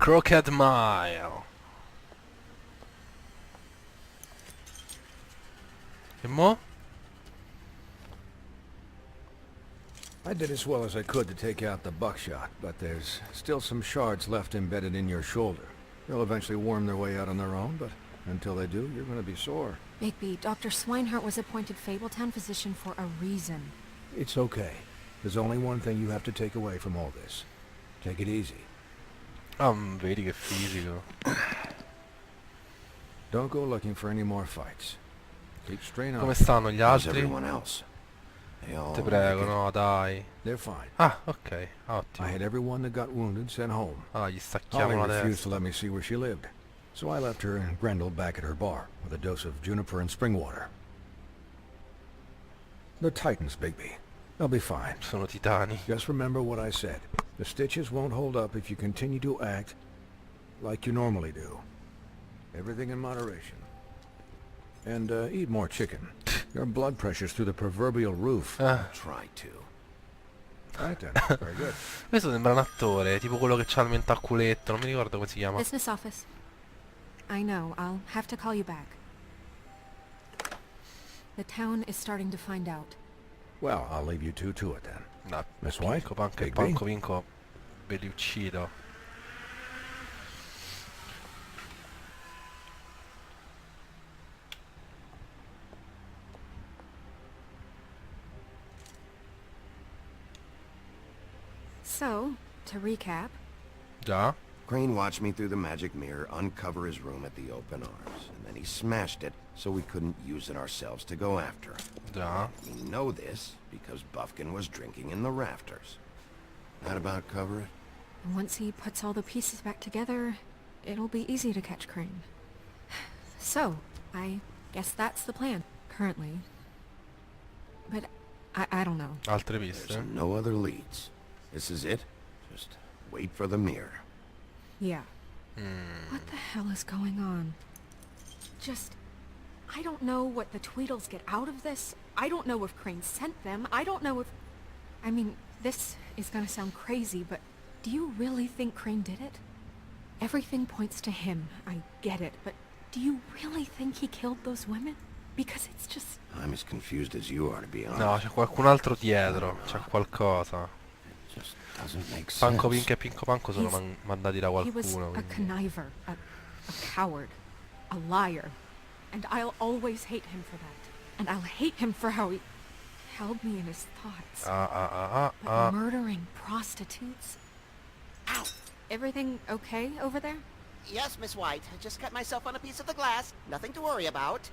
Crooked Mile. E mo? I did as well as I could to take out the buckshot, but there's still some shards left embedded in your shoulder. They'll eventually worm their way out on their own, but until they do, you're going to be sore. Bigby, Dr. Swinehart was appointed Fabletown physician for a reason. It's okay. There's only one thing you have to take away from all this. Take it easy. Vedi che fisico. Don't go looking for any more fights. Keep straight on. Come stanno gli How's altri? everyone else? They all Ti prego, make it? no, dai. They're fine. Ah, ok, I ottimo. had everyone that got wounded sent home. Ah, gli stacchiamo Holly la refused to testa. let me see where she lived, so I left her and Grendel back at her bar with a dose of juniper and spring water. They're Titans, Bigby. They'll be fine. Sono titani. Just remember what I said. The stitches won't hold up if you continue to act like you normally do. Everything in moderation. And eat more chicken. Your blood pressure's through the proverbial roof. Try to. Right then. Very good. Questo sembra un attore, tipo quello che c'ha il mentaculetto, non mi ricordo come si chiama. Business office. I know, I'll have to call you back. The town is starting to find out. Well, I'll leave you two to it then. No, Miss White? Panco, Bigby? Panco Vinco, ve li uccido. So, to recap, Già? Crane watched me through the magic mirror uncover his room at the open arms, and then he smashed it so we couldn't use it ourselves to go after him. Già. We know this because Buffkin was drinking in the rafters. That about cover it? once he puts all the pieces back together, it'll be easy to catch Crane. So, I guess that's the plan, currently. But I don't know. Altre piste? There's no other leads. This is it. Just wait for the mirror. Yeah. What the hell is going on? I don't know what the Tweedles get out of this. I don't know if Crane sent them. I don't know if... I mean, this is gonna sound crazy, but do you really think Crane did it? Everything points to him. I get it, but do you really think he killed those women? Because it's just... I'm as confused as you are, to be honest. No, c'è qualcun altro dietro. C'è qualcosa. It just doesn't make sense. Panco Pink e Pinco Panco sono mandati da He was qualcuno. a Quindi. conniver, a coward, a liar. And I'll always hate him for that. And I'll hate him for how he held me in his thoughts. But murdering prostitutes? Ow! Everything okay over there? Yes, Miss White. I just cut myself on a piece of the glass. Nothing to worry about.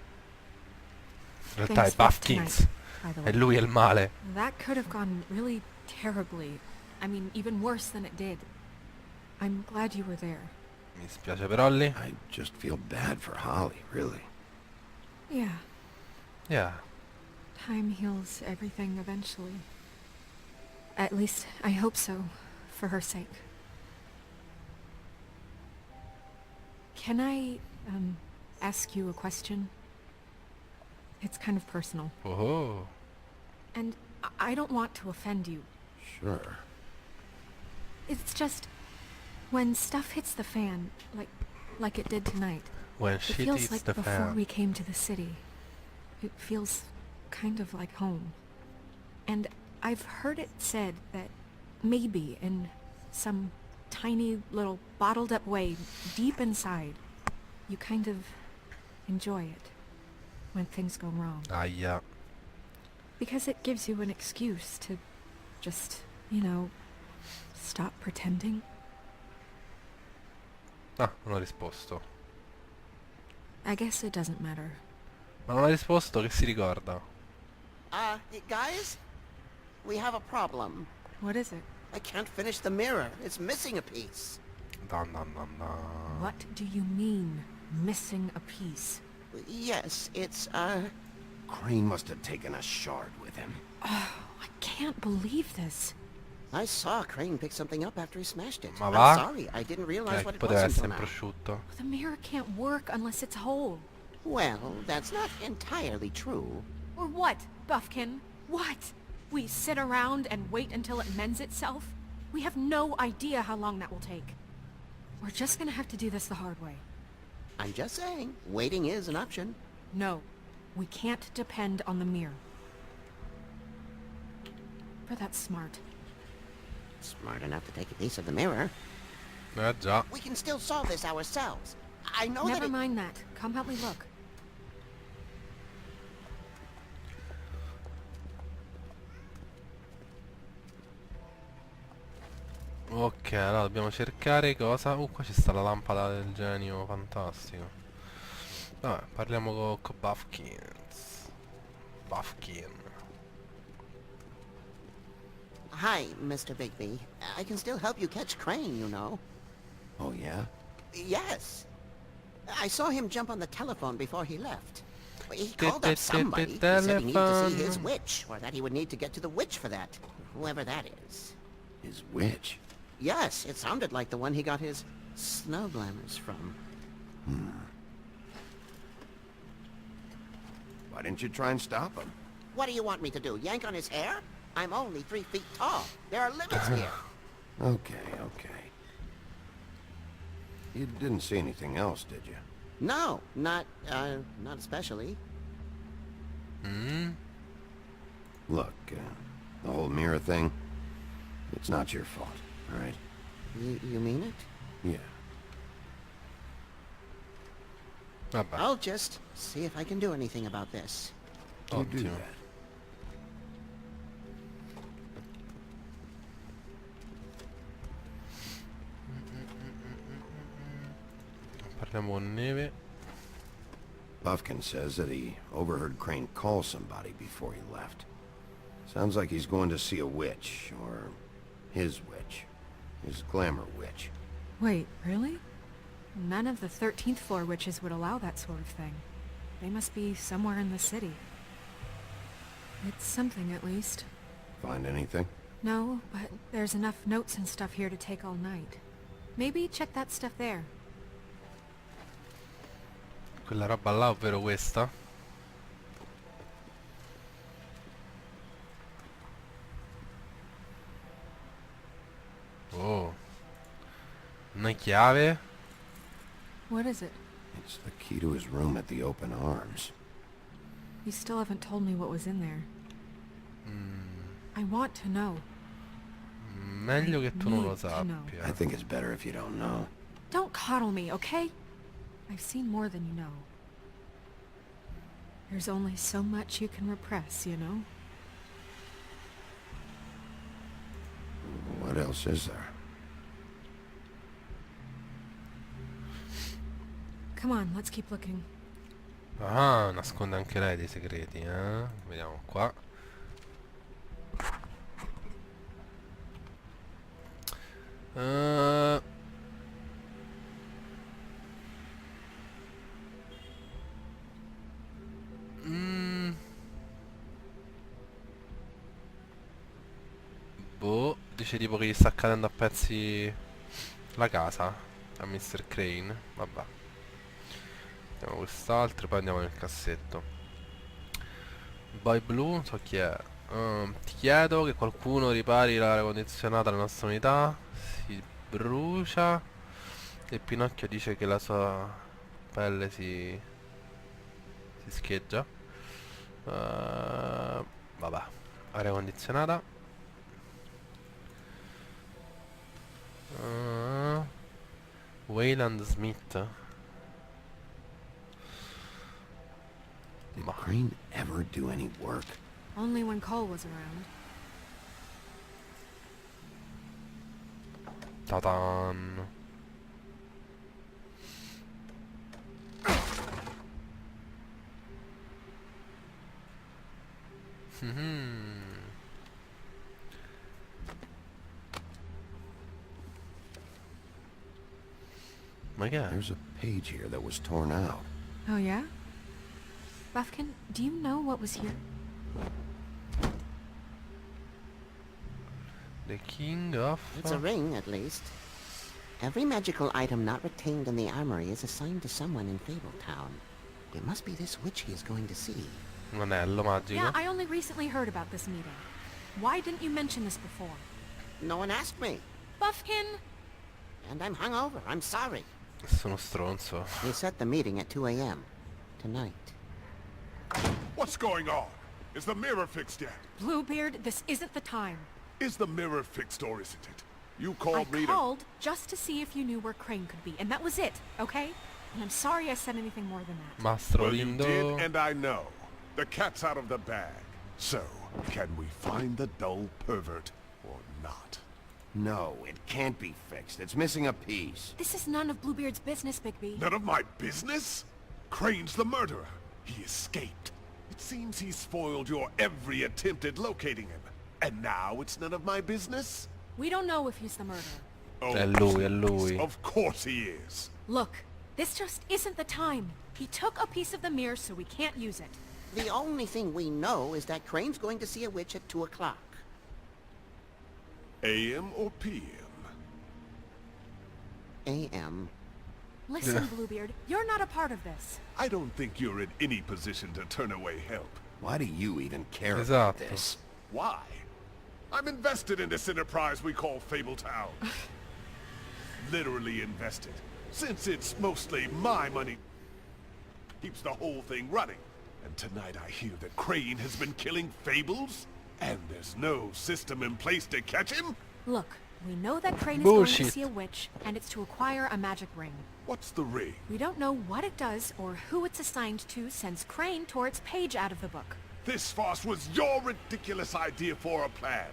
In realtà è Things left Buffkins. tonight, by the E way. lui è il male. That could have gone really terribly. I mean, even worse than it did. I'm glad you were there. Mi spiace per Holly. I just feel bad for Holly, really. Yeah, Yeah. time heals everything eventually. At least, I hope so, for her sake. Can I, ask you a question? It's kind of personal. Oh. And I don't want to offend you. Sure. It's just, when stuff hits the fan, like it did tonight, When it shit feels hits like the before fan. we came to the city. It feels kind of like home. And I've heard it said that maybe in some tiny little bottled up way deep inside, you kind of enjoy it when things go wrong. Aia. Because it gives you an excuse to just, stop pretending. Ah, non ha risposto. I guess it doesn't matter. Ma non ha risposto, che si ricorda? Guys? We have a problem. What is it? I can't finish the mirror. It's missing a piece. Dan, dan, dan, dan. What do you mean, missing a piece? Yes, it's, Crane must have taken a shard with him. Oh, I can't believe this. I saw Crane pick something up after he smashed it. Ma I'm va? sorry, I didn't realize what it was Poteva until essere now. prosciutto. The mirror can't work unless it's whole. Well, that's not entirely true. Or what, Buffkin? What? We sit around and wait until it mends itself? We have no idea how long that will take. We're just gonna have to do this the hard way. I'm just saying, waiting is an option. No, we can't depend on the mirror. For that smart. Smart enough to take a piece of the mirror. Già. We can still solve this ourselves. I know Never that it... mind that. Come help me look. Ok, allora dobbiamo cercare cosa... qua ci sta la lampada del genio, fantastico. Vabbè, parliamo con Buffkins. Buffkin. Hi, Mr. Bigby. I can still help you catch Crane, you know. Oh, yeah? Yes. I saw him jump on the telephone before he left. He called up somebody. He said he needed to see his witch, or that he would need to get to the witch for that. Whoever that is. His witch? Yes, it sounded like the one he got his snow glamours from. Why didn't you try and stop him? What do you want me to do, yank on his hair? I'm only 3 feet tall. There are limits here. Okay, okay. You didn't see anything else, did you? No, not especially. Look, the whole mirror thing, it's not your fault, all right? You mean it? Yeah. Vabbè, I'll just see if I can do anything about this. You do ottimo. that. Parliamo con Neve. Buffkin says that he overheard Crane call somebody before he left. Sounds like he's going to see a witch, or his witch. His glamour witch. Wait, really? None of the 13th floor witches would allow that sort of thing. They must be somewhere in the city. It's something, at least. Find anything? No, but there's enough notes and stuff here to take all night. Maybe check that stuff there. Quella roba là, ovvero questa. Oh. Una chiave. What is it? It's the key to his room at the open arms. You still haven't told me what was in there. I want to know. Meglio che tu non lo Need to know. sappia. I think it's better if you don't know. Don't coddle me, okay? I've seen more than you know. There's only so much you can repress, you know? What else is there? Come on, let's keep looking. Ah, nasconde anche lei dei segreti, eh? Vediamo qua. Boh, dice tipo che gli sta cadendo a pezzi la casa a Mr. Crane. Vabbè. Andiamo quest'altro, poi andiamo nel cassetto. Boy Blue, non so chi è. Ti chiedo che qualcuno ripari l'aria condizionata alla nostra unità. Si brucia. E Pinocchio dice che la sua pelle si scheggia. Vabbè. Aria condizionata. Wayland Smith. Did Ma Crane ever do any work? Only when Cole was around. ta-dan. Ma che è? There's a page here that was torn out. Oh, yeah? Buffkin, do you know what was here? The King of... It's a ring, at least. Every magical item not retained in the armory is assigned to someone in Fabletown. It must be this witch he is going to see. Un anello magico. Yeah, I only recently heard about this meeting. Why didn't you mention this before? No one asked me. Buffkin! And I'm hungover. I'm sorry. Sono stronzo. We set the meeting at 2 a.m. tonight. What's going on? Is the mirror fixed yet? Bluebeard, this isn't the time. Is the mirror fixed or isn't it? You I called me to... called just to see if you knew where Crane could be, and that was it, okay? And I'm sorry I said anything more than that. Well, you did, MASTROLINDO. and I know. The cat's out of the bag. So, can we find the dull pervert or not? No, it can't be fixed. It's missing a piece. This is none of Bluebeard's business, Bigby. None of my business? Crane's the murderer. He escaped. It seems he spoiled your every attempt at locating him. And now it's none of my business? We don't know if he's the murderer. Oh, È lui, è please. lui. Of course he is. Look, this just isn't the time. He took a piece of the mirror, so we can't use it. The only thing we know is that Crane's going to see a witch at 2 o'clock. AM or PM? A.M. Listen, Bluebeard, you're not a part of this. I don't think you're in any position to turn away help. Why do you even care Esatto. about this? Why? I'm invested in this enterprise we call Fabletown. Literally invested. Since it's mostly my money, keeps the whole thing running. And tonight I hear that Crane has been killing Fables? And there's no system in place to catch him? Look, we know that Crane is going Bullshit. to see a witch, and it's to acquire a magic ring. What's the ring? We don't know what it does or who it's assigned to since Crane tore its page out of the book. This farce was your ridiculous idea for a plan.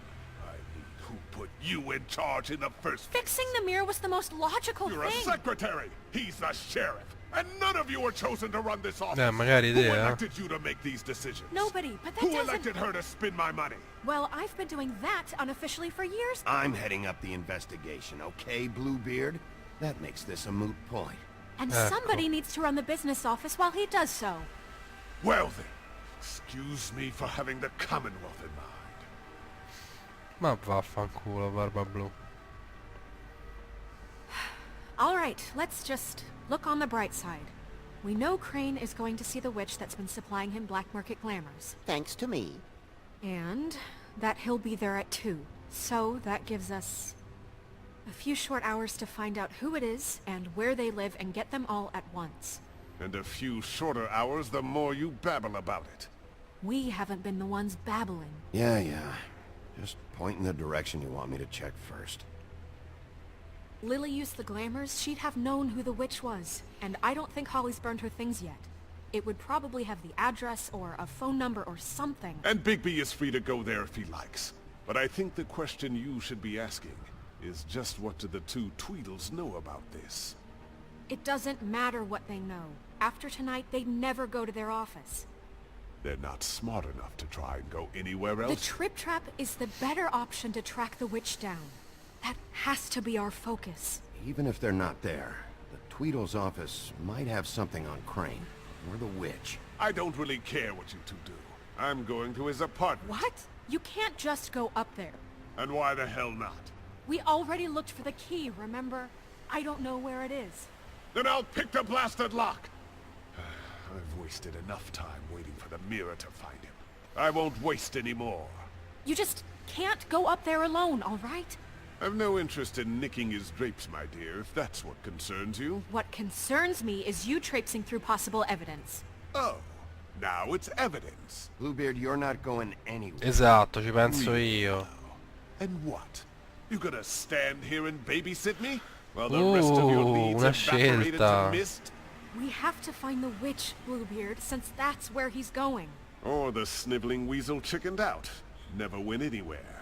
I mean, who put you in charge in the first place? Fixing the mirror was the most logical You're a thing. secretary. He's the sheriff. And none of you were chosen to run this office. magari Who idea. elected you to make these decisions? Nobody, but that Who doesn't... elected her to spend my money? Well, I've been doing that unofficially for years. I'm heading up the investigation, okay, Bluebeard? That makes this a moot point. And Ecco. somebody needs to run the business office while he does so. Well then, excuse me for having the Commonwealth in mind. Ma vaffanculo, barba blu. All right, let's just look on the bright side. We know Crane is going to see the witch that's been supplying him black market glamours. Thanks to me. And that he'll be there at 2. So that gives us a few short hours to find out who it is and where they live and get them all at once. And a few shorter hours the more you babble about it. We haven't been the ones babbling. Yeah. Just point in the direction you want me to check first. Lily used the glamours, she'd have known who the witch was. And I don't think Holly's burned her things yet. It would probably have the address or a phone number or something. And Bigby is free to go there if he likes. But I think the question you should be asking is just what do the two Tweedles know about this? It doesn't matter what they know. After tonight, they'd never go to their office. They're not smart enough to try and go anywhere The else. Trip Trap is the better option to track the witch down. That has to be our focus. Even if they're not there, the Tweedle's office might have something on Crane, or the witch. I don't really care what you two do. I'm going to his apartment. What? You can't just go up there. And why the hell not? We already looked for the key, remember? I don't know where it is. Then I'll pick the blasted lock. I've wasted enough time waiting for the mirror to find him. I won't waste any more. You just can't go up there alone, all right? I've no interest in nicking his drapes, my dear, if that's what concerns you. What concerns me is you traipsing through possible evidence. Oh, now it's evidence. Bluebeard, you're not going anywhere. Esatto, ci penso io. And what? You gonna stand here and babysit me? While the rest of your needs una evaporated to scelta. mist? We have to find the witch, Bluebeard, since that's where he's going. Or the sniveling weasel chickened out. Never went anywhere.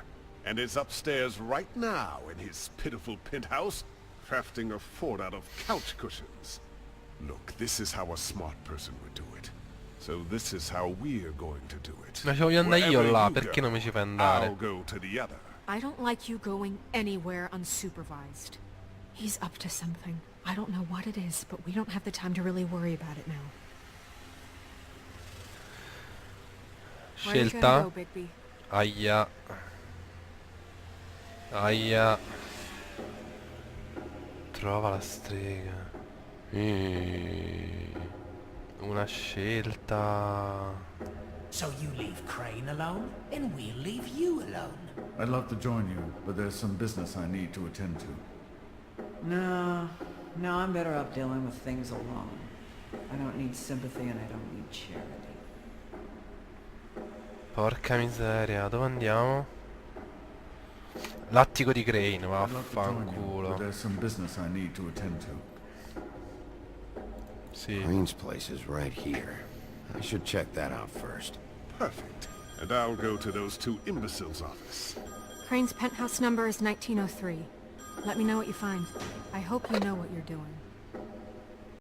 And is upstairs right now in his pitiful penthouse, crafting a fort out of couch cushions. Look, this is how a smart person would do it. So this is how we're going to do it. Ma ci voglio andare io Wherever là, you perché go, non mi ci fai I'll andare? go to the other. I don't like you going anywhere unsupervised. He's up to something. I don't know what it is, but we don't have the time to really worry about it now. Where are you Scelta. gonna go, Bigby? Aia. Aia. Trova la strega. Una scelta. So you leave Crane alone, and we'll leave you alone. I'd love to join you, but there's some business I need to attend to. No, I'm better off dealing with things alone. I don't need sympathy and I don't need charity. Porca miseria, dove andiamo? L'attico di Crane, I'd love to join you, but vaffanculo. there's some business I need to attend to. Sì. Green's place is right here. I should check that out first. Perfect. And I'll go to those two imbeciles' office. Crane's penthouse number is 1903. Let me know what you find. I hope you know what you're doing.